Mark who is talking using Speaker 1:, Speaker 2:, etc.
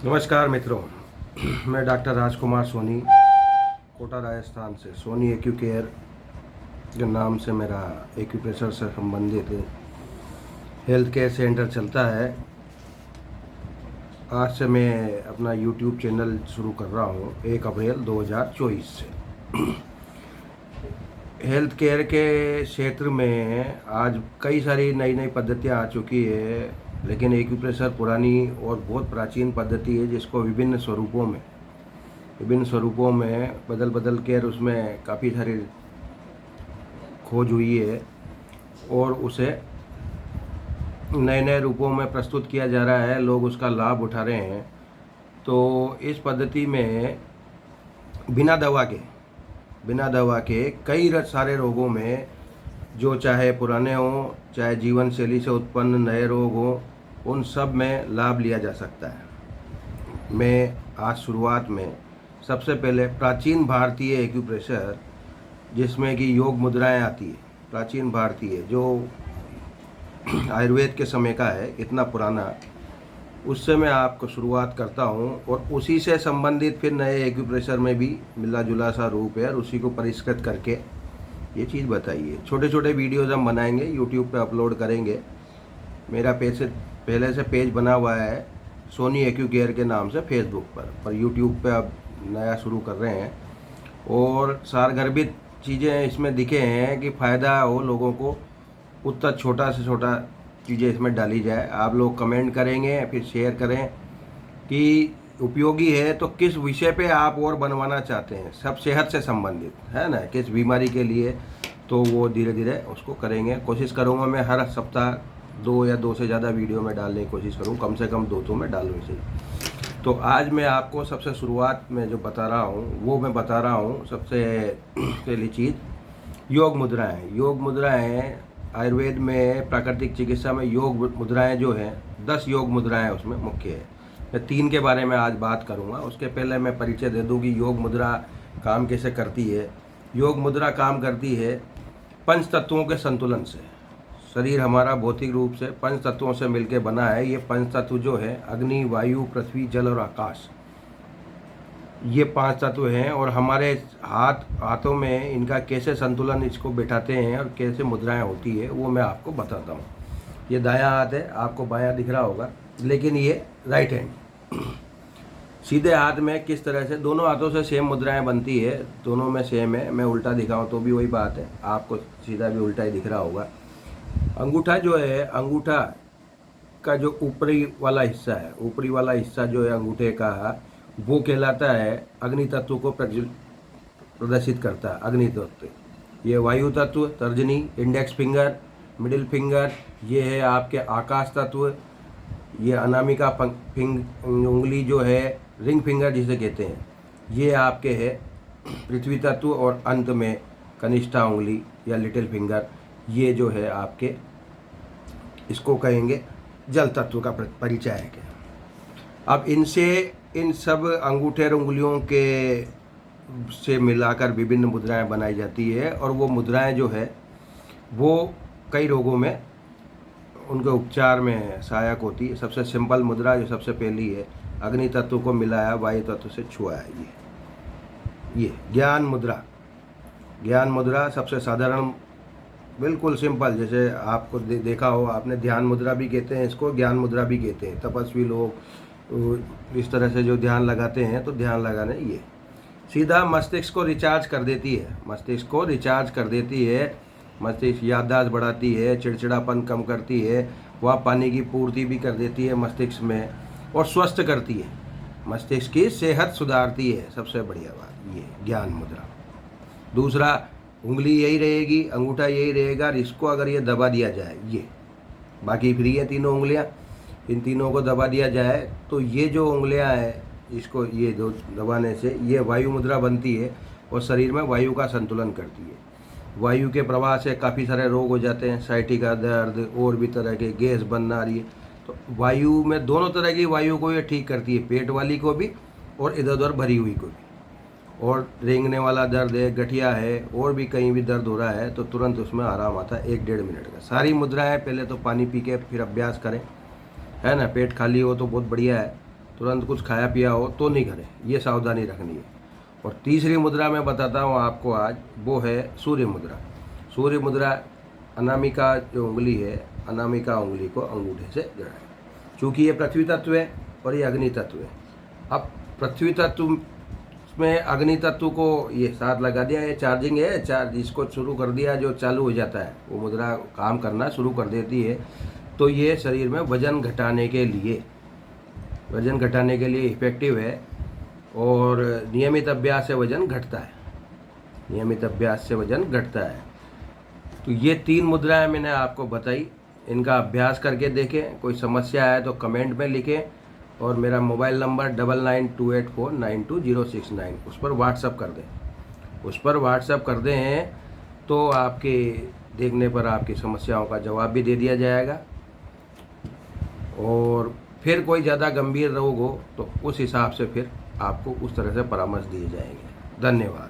Speaker 1: नमस्कार मित्रों, मैं डॉक्टर राजकुमार सोनी, कोटा राजस्थान से सोनी एक्यू केयर के नाम से मेरा एक्यूप्रेशर से संबंधित हेल्थ केयर सेंटर चलता है। आज से मैं अपना यूट्यूब चैनल शुरू कर रहा हूँ 1 अप्रैल 2024 से। हेल्थ केयर के क्षेत्र में आज कई सारी नई नई पद्धतियाँ आ चुकी है, लेकिन एक्यूप्रेशर पुरानी और बहुत प्राचीन पद्धति है जिसको विभिन्न स्वरूपों में बदल बदल कर उसमें काफ़ी सारी खोज हुई है और उसे नए नए रूपों में प्रस्तुत किया जा रहा है। लोग उसका लाभ उठा रहे हैं। तो इस पद्धति में बिना दवा के कई सारे रोगों में, जो चाहे पुराने हों चाहे जीवन शैली से उत्पन्न नए रोग हों, उन सब में लाभ लिया जा सकता है। मैं आज शुरुआत में सबसे पहले प्राचीन भारतीय एक्यूप्रेशर, जिसमें कि योग मुद्राएं आती है, प्राचीन भारतीय जो आयुर्वेद के समय का है, इतना पुराना, उससे मैं आपको शुरुआत करता हूं और उसी से संबंधित फिर नए एक्यूप्रेशर में भी मिला जुला सा रूप है और उसी को परिष्कृत करके ये चीज़ बताइए। छोटे छोटे वीडियोज़ हम बनाएंगे, यूट्यूब पे अपलोड करेंगे। मेरा पहले से पेज बना हुआ है सोनी एक्यू केयर के नाम से फेसबुक पर यूट्यूब पे अब नया शुरू कर रहे हैं और सारगर्भित चीज़ें इसमें दिखे हैं कि फ़ायदा हो लोगों को, उतना छोटा से छोटा चीज़ें इसमें डाली जाए। आप लोग कमेंट करेंगे, फिर शेयर करें कि उपयोगी है तो किस विषय पे आप और बनवाना चाहते हैं। सब सेहत से संबंधित है ना, किस बीमारी के लिए, तो वो धीरे धीरे उसको करेंगे। कोशिश करूँगा मैं हर सप्ताह 2 या 2 से ज़्यादा वीडियो में डालने की कोशिश करूँ, कम से कम 2 तो मैं डालूँ इसे। तो आज मैं आपको सबसे शुरुआत में जो बता रहा हूँ वो मैं बता रहा हूँ। सबसे पहली चीज़ योग मुद्राएँ आयुर्वेद में, प्राकृतिक चिकित्सा में योग मुद्राएँ जो हैं 10 योग मुद्राएँ उसमें मुख्य है। मैं 3 के बारे में आज बात करूंगा। उसके पहले मैं परिचय दे दूं कि योग मुद्रा काम कैसे करती है। योग मुद्रा काम करती है 5 तत्वों के संतुलन से। शरीर हमारा भौतिक रूप से 5 तत्वों से मिलकर बना है। ये 5 तत्व जो है अग्नि, वायु, पृथ्वी, जल और आकाश, ये 5 तत्व हैं और हमारे हाथों में इनका कैसे संतुलन इसको बिठाते हैं और कैसे मुद्राएं होती है वो मैं आपको बताता हूँ। ये दायां हाथ है, आपको बायां दिख रहा होगा, लेकिन ये राइट हैंड। सीधे हाथ में किस तरह से दोनों हाथों से सेम मुद्राएं बनती है, दोनों में सेम है। मैं उल्टा दिखाऊं तो भी वही बात है, आपको सीधा भी उल्टा ही दिख रहा होगा। अंगूठा जो है, अंगूठा का जो ऊपरी वाला हिस्सा जो है अंगूठे का, वो कहलाता है अग्नि तत्व को प्रदर्शित करता है। अग्नि तत्व ये वायु तत्व, तर्जनी, इंडेक्स फिंगर, मिडिल फिंगर, ये है आपके आकाश तत्व। ये अनामिका उंगली जो है, रिंग फिंगर जिसे कहते हैं, ये आपके है पृथ्वी तत्व। और अंत में कनिष्ठा उंगली या लिटिल फिंगर, ये जो है आपके, इसको कहेंगे जल तत्व का परिचायक है। अब इन सब अंगूठे और उंगलियों के से मिलाकर विभिन्न मुद्राएं बनाई जाती है और वो मुद्राएं जो है वो कई रोगों में उनके उपचार में सहायक होती है। सबसे सिंपल मुद्रा जो सबसे पहली है, अग्नि तत्व को मिलाया, वायु तत्व से छुआ है, ये ज्ञान मुद्रा सबसे साधारण, बिल्कुल सिंपल। जैसे आपको देखा हो आपने, ध्यान मुद्रा भी कहते हैं इसको, ज्ञान मुद्रा भी कहते हैं। तपस्वी लोग इस तरह से जो ध्यान लगाते हैं, तो ध्यान लगाने ये सीधा मस्तिष्क को रिचार्ज कर देती है। मस्तिष्क याददाश्त बढ़ाती है, चिड़चिड़ापन कम करती है, वह पानी की पूर्ति भी कर देती है मस्तिष्क में और स्वस्थ करती है, मस्तिष्क की सेहत सुधारती है। सबसे बढ़िया बात ये ज्ञान मुद्रा। दूसरा, उंगली यही रहेगी, अंगूठा यही रहेगा, इसको अगर ये दबा दिया जाए, ये बाकी फ्री है तीनों उंगलियां, इन तीनों को दबा दिया जाए तो ये जो उंगलियां हैं, इसको ये दो दबाने से ये वायु मुद्रा बनती है और शरीर में वायु का संतुलन करती है। वायु के प्रवाह से काफ़ी सारे रोग हो जाते हैं, साइटिका दर्द और भी तरह के, गैस बनना रही है, तो वायु में दोनों तरह की वायु को ये ठीक करती है, पेट वाली को भी और इधर उधर भरी हुई को भी। और रेंगने वाला दर्द है, गठिया है, और भी कहीं भी दर्द हो रहा है तो तुरंत उसमें आराम आता है 1-1.5 मिनट का। सारी मुद्राएं पहले तो पानी पी के फिर अभ्यास करें, है ना। पेट खाली हो तो बहुत बढ़िया है, तुरंत कुछ खाया पिया हो तो नहीं करें, ये सावधानी रखनी है। और तीसरी मुद्रा मैं बताता हूँ आपको आज, वो है सूर्य मुद्रा। सूर्य मुद्रा, अनामिका जो उंगली है, अनामिका उंगली को अंगूठे से जड़ाएं। चूँकि ये पृथ्वी तत्व है और ये अग्नि तत्व है। अब पृथ्वी तत्व में अग्नि तत्व को ये साथ लगा दिया, ये चार्जिंग है, चार्ज इसको शुरू कर दिया, जो चालू हो जाता है वो मुद्रा काम करना शुरू कर देती है। तो ये शरीर में वजन घटाने के लिए इफ़ेक्टिव है और नियमित अभ्यास से वजन घटता है, नियमित अभ्यास से वजन घटता है। तो ये 3 मुद्राएं मैंने आपको बताई, इनका अभ्यास करके देखें। कोई समस्या है तो कमेंट में लिखें और मेरा मोबाइल नंबर 9928492069 उस पर व्हाट्सअप कर दें तो आपके देखने पर आपकी समस्याओं का जवाब भी दे दिया जाएगा। और फिर कोई ज़्यादा गंभीर रोग हो तो उस हिसाब से फिर आपको उस तरह से परामर्श दिए जाएंगे। धन्यवाद।